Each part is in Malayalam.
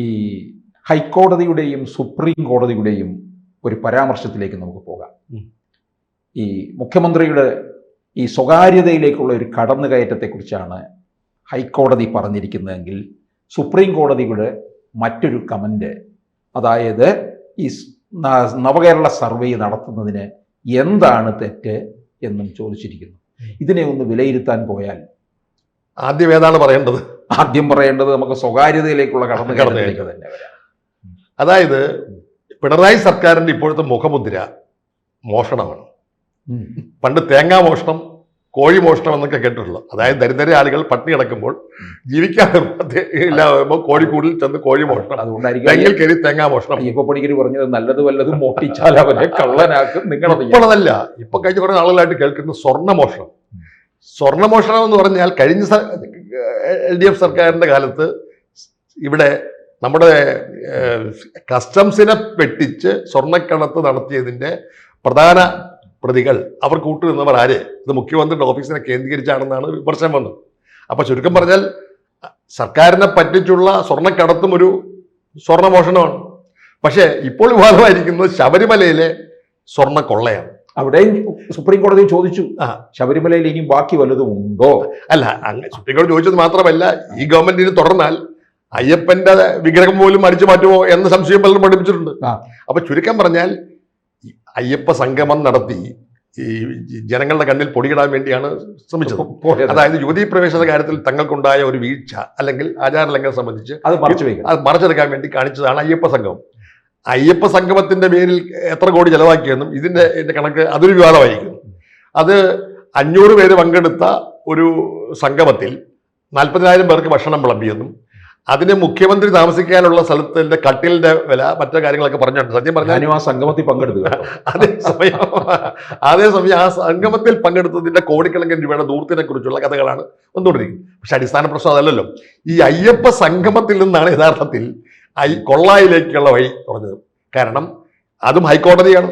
ഈ ഹൈക്കോടതിയുടെയും സുപ്രീം കോടതിയുടെയും ഒരു പരാമർശത്തിലേക്ക് നമുക്ക് പോകാം. ഈ മുഖ്യമന്ത്രിയുടെ ഈ സ്വകാര്യതയിലേക്കുള്ള ഒരു കടന്നുകയറ്റത്തെക്കുറിച്ചാണ് ഹൈക്കോടതി പറഞ്ഞിരിക്കുന്നതെങ്കിൽ സുപ്രീം കോടതിയുടെ മറ്റൊരു കമൻറ്റ്, അതായത് ഈ നവകേരള സർവേ നടത്തുന്നതിന് എന്താണ് തെറ്റ് എന്നും ചോദിച്ചിരിക്കുന്നു. ഇതിനെ ഒന്ന് വിലയിരുത്താൻ പോയാൽ ആദ്യം ഏതാണ് പറയേണ്ടത്? ആദ്യം പറയേണ്ടത് നമുക്ക് സ്വകാര്യതയിലേക്കുള്ള കടന്നുകയറ്റത്തിലേക്ക് തന്നെ വരാം. അതായത് പിണറായി സർക്കാരിൻ്റെ ഇപ്പോഴത്തെ മുഖമുദ്ര മോഷണമാണ്. പണ്ട് തേങ്ങാ മോഷണം, കോഴി മോഷണം എന്നൊക്കെ കേട്ടിട്ടുള്ളൂ. അതായത് ദരിദ്ര ആളുകൾ പട്ടിണി കിടക്കുമ്പോൾ ജീവിക്കാൻ ഇല്ലാകുമ്പോൾ കോഴിക്കൂടിൽ ചെന്ന് കോഴി മോഷണം, അതുകൊണ്ടായിരിക്കും തെങ്ങിൽ കയറി തേങ്ങാ മോഷണം. അയ്യപ്പ പണിക്കര് പറഞ്ഞത് നല്ലത് വല്ലതും മോഷ്ടിച്ചാൽ അവരെ കള്ളനാക്കും. ഇപ്പോഴതല്ല, ഇപ്പൊ കഴിഞ്ഞ കുറേ ആളുകളായിട്ട് കേൾക്കുന്ന സ്വർണ്ണമോഷണം. സ്വർണ്ണമോഷണം എന്ന് പറഞ്ഞാൽ കഴിഞ്ഞ LDF സർക്കാരിന്റെ കാലത്ത് ഇവിടെ നമ്മുടെ കസ്റ്റംസിനെ വെട്ടിച്ച് സ്വർണ്ണക്കടത്ത് നടത്തിയതിന്റെ പ്രധാന പ്രതികൾ അവർ കൂട്ടുനിന്നവർ ആര്? ഇത് മുഖ്യമന്ത്രിയുടെ ഓഫീസിനെ കേന്ദ്രീകരിച്ചാണെന്നാണ് വിമർശനം വന്നത്. അപ്പൊ ചുരുക്കം പറഞ്ഞാൽ സർക്കാരിനെ പറ്റിച്ചുള്ള സ്വർണ്ണക്കടത്തും ഒരു സ്വർണ്ണമോഷണമാണ്. പക്ഷേ ഇപ്പോൾ വിവാദമായിരിക്കുന്നത് ശബരിമലയിലെ സ്വർണ്ണ കൊള്ളയാണ്. അവിടെയും സുപ്രീം കോടതി ചോദിച്ചു, ശബരിമലയിൽ ഇനിയും ബാക്കി വല്ലതും ഉണ്ടോ? അല്ല, സുപ്രീം കോടതി ചോദിച്ചത് മാത്രമല്ല, ഈ ഗവൺമെന്റിന് തുടർന്നാൽ അയ്യപ്പന്റെ വിഗ്രഹം പോലും അടിച്ചു മാറ്റുമോ എന്ന സംശയം പലരും പഠിപ്പിച്ചിട്ടുണ്ട്. അപ്പൊ ചുരുക്കം പറഞ്ഞാൽ അയ്യപ്പ സംഗമം നടത്തി ഈ ജനങ്ങളുടെ കണ്ണിൽ പൊടിയിടാൻ വേണ്ടിയാണ് ശ്രമിച്ചത്. അതായത് യുവതീ പ്രവേശന കാര്യത്തിൽ തങ്ങൾക്കുണ്ടായ ഒരു വീഴ്ച അല്ലെങ്കിൽ ആചാരലംഘനം സംബന്ധിച്ച് അത് മറച്ചെടുക്കാൻ വേണ്ടി കാണിച്ചതാണ് അയ്യപ്പ സംഗമം. അയ്യപ്പ സംഗമത്തിന്റെ പേരിൽ എത്ര കോടി ചെലവാക്കിയെന്നും ഇതിന്റെ കണക്ക് അതൊരു വിവാദമായിരിക്കുന്നു. അത് 500 പേര് പങ്കെടുത്ത ഒരു സംഗമത്തിൽ 40,000 പേർക്ക് ഭക്ഷണം വിളമ്പിയെന്നും അതിന് മുഖ്യമന്ത്രി താമസിക്കാനുള്ള സ്ഥലത്തിന്റെ കട്ടിലിന്റെ വില മറ്റു കാര്യങ്ങളൊക്കെ പറഞ്ഞിട്ടുണ്ട്. സത്യം പറഞ്ഞാൽ ആ സംഗമത്തിൽ പങ്കെടുത്തു. അതേസമയം ആ സംഗമത്തിൽ പങ്കെടുത്തതിന്റെ കോടിക്കണക്കിന് രൂപയുടെ ദൂരത്തിനെ കുറിച്ചുള്ള കഥകളാണ് വന്നുകൊണ്ടിരിക്കുന്നത്. പക്ഷെ അടിസ്ഥാന പ്രശ്നം അതല്ലല്ലോ. ഈ അയ്യപ്പ സംഗമത്തിൽ നിന്നാണ് യഥാർത്ഥത്തിൽ കൊള്ളായിലേക്കുള്ള വഴി തുറഞ്ഞത്. കാരണം അതും ഹൈക്കോടതിയാണ്.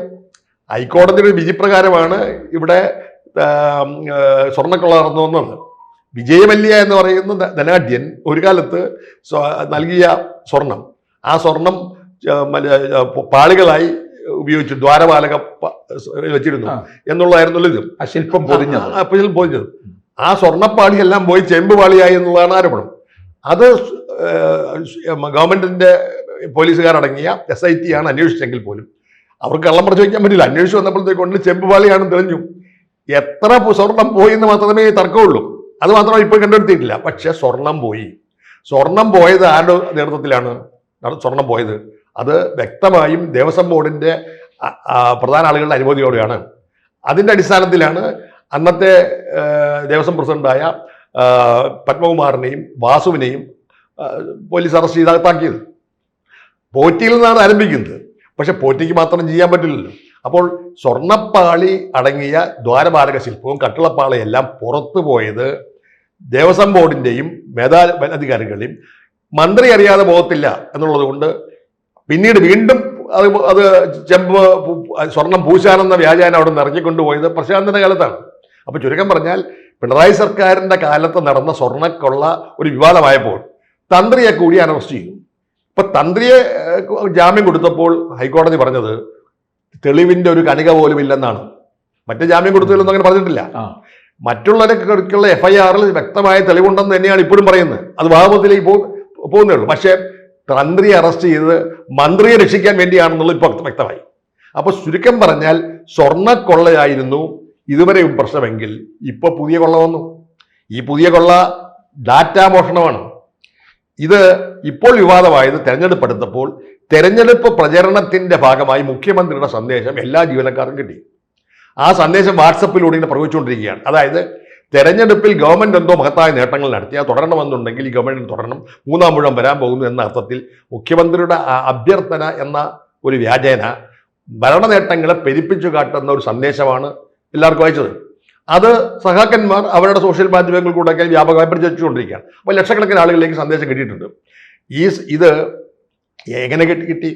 ഹൈക്കോടതിയുടെ വിധിപ്രകാരമാണ് ഇവിടെ സ്വർണ്ണക്കൊള്ള നടന്നു വന്നത്. വിജയമല്യ എന്ന് പറയുന്ന ധനാഢ്യൻ ഒരു കാലത്ത് നൽകിയ സ്വർണം, ആ സ്വർണം പാളികളായി ഉപയോഗിച്ച് ദ്വാരപാലക വെച്ചിരുന്നു എന്നുള്ളതായിരുന്നല്ലോ ഇത്. ശില്പം പൊതിഞ്ഞത്. ആ സ്വർണ്ണപ്പാളിയെല്ലാം പോയി ചെമ്പ് പാളിയായി എന്നുള്ളതാണ് ആരോപണം. അത് ഗവൺമെന്റിന്റെ പോലീസുകാരടങ്ങിയ SIT ആണ് അന്വേഷിച്ചെങ്കിൽ പോലും അവർക്ക് കള്ളം പറഞ്ഞു വയ്ക്കാൻ പറ്റില്ല. അന്വേഷിച്ച് വന്നപ്പോഴത്തേക്കൊണ്ട് ചെമ്പ് പാളിയാണെന്ന് തെളിഞ്ഞു. എത്ര സ്വർണം പോയി എന്ന് മാത്രമേ തർക്കമുള്ളൂ. അത് മാത്രമേ ഇപ്പോൾ കണ്ടെടുത്തിയിട്ടില്ല. പക്ഷെ സ്വർണം പോയി. സ്വർണം പോയത് ആരുടെ നേതൃത്വത്തിലാണ് സ്വർണം പോയത്? അത് വ്യക്തമായും ദേവസ്വം ബോർഡിന്റെ പ്രധാന ആളുകളുടെ അനുമതിയോടെയാണ്. അതിന്റെ അടിസ്ഥാനത്തിലാണ് അന്നത്തെ ദേവസ്വം പ്രസിഡന്റായ പത്മകുമാറിനെയും വാസുവിനെയും പോലീസ് അറസ്റ്റ് ചെയ്ത് അകത്താക്കിയത്. പോറ്റിയിൽ നിന്നാണ് ആരംഭിക്കുന്നത്. പക്ഷെ പോറ്റിക്ക് മാത്രം ചെയ്യാൻ പറ്റില്ലല്ലോ. അപ്പോൾ സ്വർണ്ണപ്പാളി അടങ്ങിയ ദ്വാരപാലക ശില്പവും കട്ടിളപ്പാളയെല്ലാം പുറത്തു പോയത് ദേവസ്വം ബോർഡിന്റെയും മേധാധികാരികളെയും മന്ത്രി അറിയാതെ പോകത്തില്ല എന്നുള്ളത് കൊണ്ട് പിന്നീട് വീണ്ടും അത് ചെമ്പ് സ്വർണം പൂശാനെന്ന വ്യാജാനം അവിടെ നിന്ന് ഇറങ്ങിക്കൊണ്ടുപോയത് പ്രശാന്തന്റെ കാലത്താണ്. അപ്പൊ ചുരുക്കം പറഞ്ഞാൽ പിണറായി സർക്കാരിന്റെ കാലത്ത് നടന്ന സ്വർണ്ണക്കൊള്ള ഒരു വിവാദമായപ്പോൾ തന്ത്രിയെ കൂടി അറസ്റ്റ് ചെയ്തു. ഇപ്പൊ തന്ത്രിയെ ജാമ്യം കൊടുത്തപ്പോൾ ഹൈക്കോടതി പറഞ്ഞത് തെളിവിന്റെ ഒരു കണിക പോലും ഇല്ലെന്നാണ്. മറ്റേ ജാമ്യം കൊടുത്തതിലൊന്നും അങ്ങനെ പറഞ്ഞിട്ടില്ല. മറ്റുള്ളവരെക്കുറിച്ചുള്ള FIR-ൽ വ്യക്തമായ തെളിവുണ്ടെന്ന് തന്നെയാണ് ഇപ്പോഴും പറയുന്നത്. അത് വാദത്തിലേക്ക് പോകുന്നേ ഉള്ളൂ. പക്ഷേ തന്ത്രിയെ അറസ്റ്റ് ചെയ്തത് മന്ത്രിയെ രക്ഷിക്കാൻ വേണ്ടിയാണെന്നുള്ളത് ഇപ്പോൾ വ്യക്തമായി. അപ്പൊ ചുരുക്കം പറഞ്ഞാൽ സ്വർണ്ണക്കൊള്ളയായിരുന്നു ഇതുവരെ പ്രശ്നമെങ്കിൽ ഇപ്പൊ പുതിയ കൊള്ള വന്നു. ഈ പുതിയ കൊള്ള ഡാറ്റ മോഷണമാണ്. ഇത് ഇപ്പോൾ വിവാദമായത് തെരഞ്ഞെടുപ്പ് എടുത്തപ്പോൾ തെരഞ്ഞെടുപ്പ് പ്രചരണത്തിന്റെ ഭാഗമായി മുഖ്യമന്ത്രിയുടെ സന്ദേശം എല്ലാ ജീവനക്കാർക്കും കിട്ടി. ആ സന്ദേശം വാട്സപ്പിലൂടെ ഇങ്ങനെ പ്രയോഗിച്ചുകൊണ്ടിരിക്കുകയാണ്. അതായത് തെരഞ്ഞെടുപ്പിൽ ഗവൺമെന്റ് എന്തോ മഹത്തായ നേട്ടങ്ങൾ നടത്തി അത് തുടരണമെന്നുണ്ടെങ്കിൽ ഈ ഗവൺമെന്റിന് തുടരണം, 3-ാം ഊഴം വരാൻ പോകുന്നു എന്ന അർത്ഥത്തിൽ മുഖ്യമന്ത്രിയുടെ അഭ്യർത്ഥന എന്ന ഒരു വ്യാജേന ഭരണ നേട്ടങ്ങളെ പെരുപ്പിച്ചു കാട്ടുന്ന ഒരു സന്ദേശമാണ് എല്ലാവർക്കും അയച്ചത്. അത് സഹാക്കന്മാർ അവരുടെ സോഷ്യൽ മാധ്യമങ്ങൾ കൂടെയൊക്കെ വ്യാപകമായി പ്രചരിച്ചുകൊണ്ടിരിക്കുകയാണ്. അപ്പോൾ ലക്ഷക്കണക്കിന് ആളുകളിലേക്ക് സന്ദേശം കിട്ടിയിട്ടുണ്ട്. ഇത് എങ്ങനെ കിട്ടി?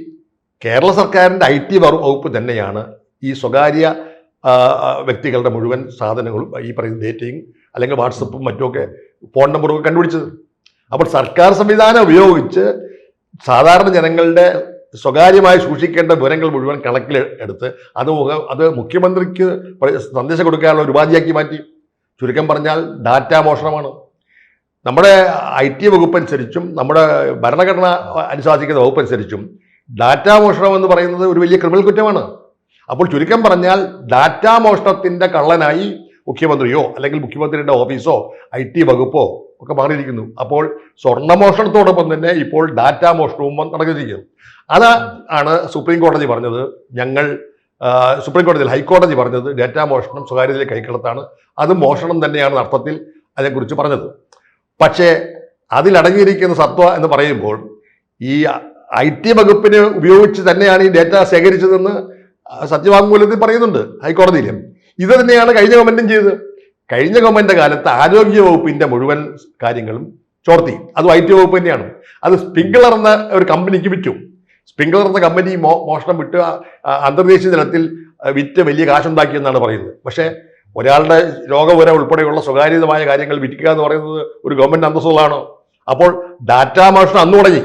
കേരള സർക്കാരിൻ്റെ IT വകുപ്പ് തന്നെയാണ് ഈ സ്വകാര്യ വ്യക്തികളുടെ മുഴുവൻ സാധനങ്ങളും ഈ പറയുന്ന ഡേറ്റയും അല്ലെങ്കിൽ വാട്സപ്പും മറ്റുമൊക്കെ ഫോൺ നമ്പറും കണ്ടുപിടിച്ചത്. അപ്പോൾ സർക്കാർ സംവിധാനം ഉപയോഗിച്ച് സാധാരണ ജനങ്ങളുടെ സ്വകാര്യമായി സൂക്ഷിക്കേണ്ട വിവരങ്ങൾ മുഴുവൻ കണക്കിൽ എടുത്ത് അത് മുഖ്യമന്ത്രിക്ക് സന്ദേശം കൊടുക്കാനുള്ള ഒരു ഉപാധിയാക്കി മാറ്റി. ചുരുക്കം പറഞ്ഞാൽ ഡാറ്റ മോഷണമാണ്. നമ്മുടെ IT വകുപ്പ് അനുസരിച്ചും നമ്മുടെ ഭരണഘടന അനുശാസിക്കുന്ന വകുപ്പ് അനുസരിച്ചും ഡാറ്റാ മോഷണം എന്ന് പറയുന്നത് ഒരു വലിയ ക്രിമിനൽ കുറ്റമാണ്. അപ്പോൾ ചുരുക്കം പറഞ്ഞാൽ ഡാറ്റാ മോഷണത്തിന്റെ കള്ളനായി മുഖ്യമന്ത്രിയോ അല്ലെങ്കിൽ മുഖ്യമന്ത്രിയുടെ ഓഫീസോ IT വകുപ്പോ ഒക്കെ മാറിയിരിക്കുന്നു. അപ്പോൾ സ്വർണ്ണമോഷണത്തോടൊപ്പം തന്നെ ഇപ്പോൾ ഡാറ്റാ മോഷണവും നടന്നിരിക്കുന്നു. അതാണ് സുപ്രീം കോടതി പറഞ്ഞത്. സുപ്രീം കോടതിയിൽ ഹൈക്കോടതി പറഞ്ഞത് ഡാറ്റാ മോഷണം സ്വകാര്യതയിലെ കൈക്കടത്താണ്, അത് മോഷണം തന്നെയാണ് അർത്ഥത്തിൽ അതിനെക്കുറിച്ച് പറഞ്ഞത്. പക്ഷേ അതിലടങ്ങിയിരിക്കുന്ന സത്വ എന്ന് പറയുമ്പോൾ ഈ IT വകുപ്പിന് ഉപയോഗിച്ച് തന്നെയാണ് ഈ ഡേറ്റ ശേഖരിച്ചതെന്ന് സത്യവാങ്മൂലത്തിൽ പറയുന്നുണ്ട് ഹൈക്കോടതിയിൽ. ഇത് തന്നെയാണ് കഴിഞ്ഞ ഗവൺമെന്റും ചെയ്തത്. കഴിഞ്ഞ ഗവൺമെന്റ് കാലത്ത് ആരോഗ്യ വകുപ്പിന്റെ മുഴുവൻ കാര്യങ്ങളും ചോർത്തി. അതും IT വകുപ്പ് തന്നെയാണ്. അത് സ്പ്രിംഗ്ലർ എന്ന ഒരു കമ്പനിക്ക് വിറ്റു. സ്പ്രിംഗ്ലർ എന്ന കമ്പനി മോഷണം വിട്ട് അന്തർദേശീയ തലത്തിൽ വിറ്റ് വലിയ കാശുണ്ടാക്കിയെന്നാണ് പറയുന്നത്. പക്ഷേ ഒരാളുടെ രോഗവിവരം ഉൾപ്പെടെയുള്ള സ്വകാര്യമായ കാര്യങ്ങൾ വിൽക്കുക എന്ന് പറയുന്നത് ഒരു ഗവൺമെന്റ് അന്തസ്സുള്ളതാണോ? അപ്പോൾ ഡാറ്റാ മോഷണം അന്ന് തുടങ്ങി.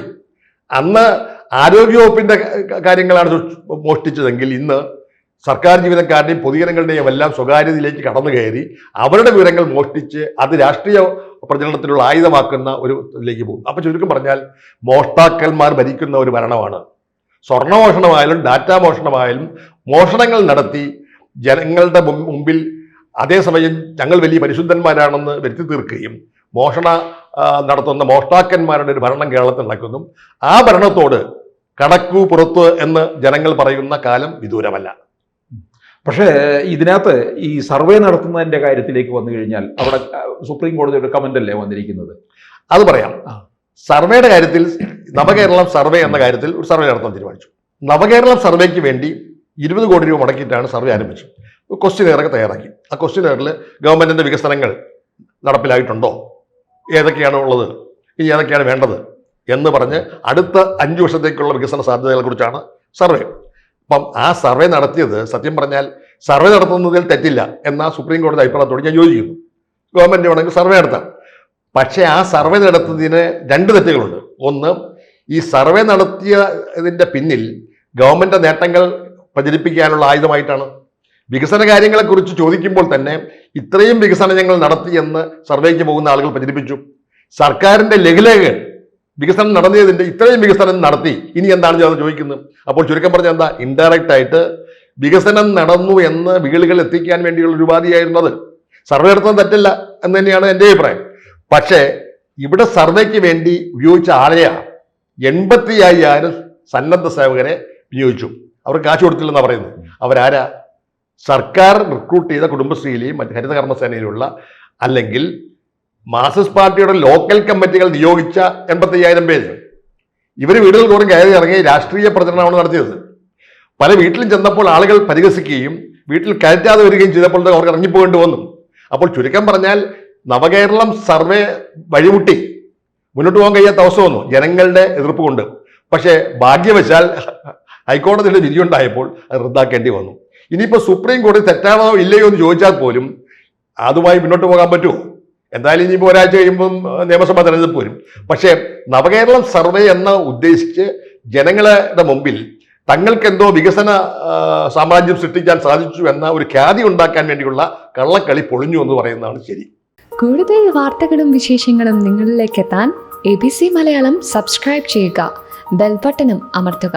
അന്ന് ആരോഗ്യവകുപ്പിന്റെ കാര്യങ്ങളാണ് മോഷ്ടിച്ചതെങ്കിൽ ഇന്ന് സർക്കാർ ജീവനക്കാരുടെയും പൊതുജനങ്ങളുടെയും എല്ലാം സ്വകാര്യതയിലേക്ക് കടന്നു കയറി അവരുടെ വിവരങ്ങൾ മോഷ്ടിച്ച് അത് രാഷ്ട്രീയ പ്രചരണത്തിലുള്ള ആയുധമാക്കുന്ന ഒരു ഇതിലേക്ക് പോകും. അപ്പൊ ചുരുക്കം പറഞ്ഞാൽ മോഷ്ടാക്കന്മാർ ഭരിക്കുന്ന ഒരു ഭരണമാണ്. സ്വർണ്ണമോഷണമായാലും ഡാറ്റാ മോഷണമായാലും മോഷണങ്ങൾ നടത്തി ജനങ്ങളുടെ മുമ്പിൽ അതേസമയം ഞങ്ങൾ വലിയ പരിശുദ്ധന്മാരാണെന്ന് വരുത്തി തീർക്കുകയും മോഷണ നടത്തുന്ന മോഷ്ടാക്കന്മാരുടെ ഒരു ഭരണം കേരളത്തിൽ നടക്കുന്നു. ആ ഭരണത്തോട് കടക്കു പുറത്ത് എന്ന് ജനങ്ങൾ പറയുന്ന കാലം വിദൂരമല്ല. പക്ഷേ ഇതിനകത്ത് ഈ സർവേ നടത്തുന്നതിന്റെ കാര്യത്തിലേക്ക് വന്നു കഴിഞ്ഞാൽ അവിടെ സുപ്രീം കോടതിയുടെ കമന്റ് അല്ലേ വന്നിരിക്കുന്നത്? അത് പറയാം. സർവേയുടെ കാര്യത്തിൽ നവകേരളം സർവേ എന്ന കാര്യത്തിൽ ഒരു സർവേ നടത്താൻ തീരുമാനിച്ചു. നവകേരളം സർവേക്ക് വേണ്ടി 20 കോടി രൂപ മുടക്കിയിട്ടാണ് സർവേ ആരംഭിച്ചത്. ക്വസ്റ്റ്യനെയറൊക്കെ തയ്യാറാക്കി. ആ ക്വസ്റ്റ്യനെയറിൽ ഗവൺമെന്റിന്റെ വികസനങ്ങൾ നടപ്പിലായിട്ടുണ്ടോ, ഏതൊക്കെയാണ് ഉള്ളത്, ഇനി ഏതൊക്കെയാണ് വേണ്ടത് എന്ന് പറഞ്ഞ് അടുത്ത 5 വർഷത്തേക്കുള്ള വികസന സാധ്യതകളെ കുറിച്ചാണ് സർവേ. അപ്പം ആ സർവേ നടത്തിയത് സത്യം പറഞ്ഞാൽ സർവേ നടത്തുന്നതിൽ തെറ്റില്ല എന്ന സുപ്രീം കോടതി അഭിപ്രായത്തോട് ഞാൻ യോജിക്കുന്നു. ഗവൺമെന്റ് വേണമെങ്കിൽ സർവേ നടത്താം. പക്ഷേ ആ സർവേ നടത്തുന്നതിന് 2 തെറ്റുകളുണ്ട്. ഒന്ന്, ഈ സർവേ നടത്തിയതിൻ്റെ പിന്നിൽ ഗവൺമെന്റ് നേട്ടങ്ങൾ പ്രചരിപ്പിക്കാനുള്ള ആയുധമായിട്ടാണ്. വികസന കാര്യങ്ങളെക്കുറിച്ച് ചോദിക്കുമ്പോൾ തന്നെ ഇത്രയും വികസനം ഞങ്ങൾ നടത്തിയെന്ന് സർവേക്ക് പോകുന്ന ആളുകൾ പ്രചരിപ്പിച്ചു. സർക്കാരിന്റെ ലഘുലേഖകൾ വികസനം നടത്തിയതിന്റെ ഇത്രയും വികസനം നടത്തി, ഇനി എന്താണ് ഞാൻ ചോദിക്കുന്നത്? അപ്പോൾ ചുരുക്കം പറഞ്ഞാൽ എന്താ, ഇൻഡയറക്റ്റ് ആയിട്ട് വികസനം നടന്നു എന്ന് വീടുകൾ എത്തിക്കാൻ വേണ്ടിയുള്ള ഒരു ഉപാധിയായിരുന്നു അത്. സർവേ നടത്തുന്നത് തെറ്റില്ല എന്ന് തന്നെയാണ് എൻ്റെ അഭിപ്രായം. പക്ഷേ ഇവിടെ സർവേക്ക് വേണ്ടി ഉപയോഗിച്ച ആളെയാണ് 85,000 സന്നദ്ധ സേവകരെ വിനിയോഗിച്ചു. അവർ കാശ് കൊടുത്തില്ലെന്നാണ് പറയുന്നത്. അവരാരാ? സർക്കാർ റിക്രൂട്ട് ചെയ്ത കുടുംബശ്രീയിലെയും മറ്റ് ഹരിത കർമ്മസേനയിലുള്ള അല്ലെങ്കിൽ മാർക്സിസ്റ്റ് പാർട്ടിയുടെ ലോക്കൽ കമ്മിറ്റികൾ നിയോഗിച്ച 85,000 പേര്. ഇവർ വീടുകൾ തോറും കയറി ഇറങ്ങി രാഷ്ട്രീയ പ്രചരണമാണ് നടത്തിയത്. പല വീട്ടിലും ചെന്നപ്പോൾ ആളുകൾ പരിഹസിക്കുകയും വീട്ടിൽ കയറ്റാതെ വരികയും ചെയ്തപ്പോൾ അവർക്ക് ഇറങ്ങിപ്പോകേണ്ടി വന്നു. അപ്പോൾ ചുരുക്കം പറഞ്ഞാൽ നവകേരളം സർവേ വഴിമുട്ടി, മുന്നോട്ട് പോകാൻ കഴിയാത്ത അവസ്ഥ വന്നു ജനങ്ങളുടെ എതിർപ്പ് കൊണ്ട്. പക്ഷേ ഭാഗ്യവശാൽ ഹൈക്കോടതിയുടെ വിധിയുണ്ടായപ്പോൾ അത് റദ്ദാക്കേണ്ടി വന്നു. ഇനിയിപ്പോൾ സുപ്രീം കോടതി തെറ്റാണോ ഇല്ലയോ എന്ന് ചോദിച്ചാൽ പോലും അതുമായി മുന്നോട്ട് പോകാൻ പറ്റുമോ? എന്തായാലും ഇനിയിപ്പോൾ ഒരാഴ്ച കഴിയുമ്പം നിയമസഭാ തെരഞ്ഞെടുപ്പ് വരും. പക്ഷേ നവകേരളം സർവേ എന്ന ഉദ്ദേശിച്ച് ജനങ്ങളുടെ മുമ്പിൽ തങ്ങൾക്കെന്തോ വികസന സാമ്രാജ്യം സൃഷ്ടിക്കാൻ സാധിച്ചു എന്ന ഒരു ഖ്യാതി ഉണ്ടാക്കാൻ വേണ്ടിയുള്ള കള്ളക്കളി പൊളിഞ്ഞു എന്ന് പറയുന്നതാണ് ശരി. കൂടുതൽ വാർത്തകളും വിശേഷങ്ങളും നിങ്ങളിലേക്ക് എത്താൻ ABC മലയാളം സബ്സ്ക്രൈബ് ചെയ്യുക, ബെൽ ബട്ടണും അമർത്തുക.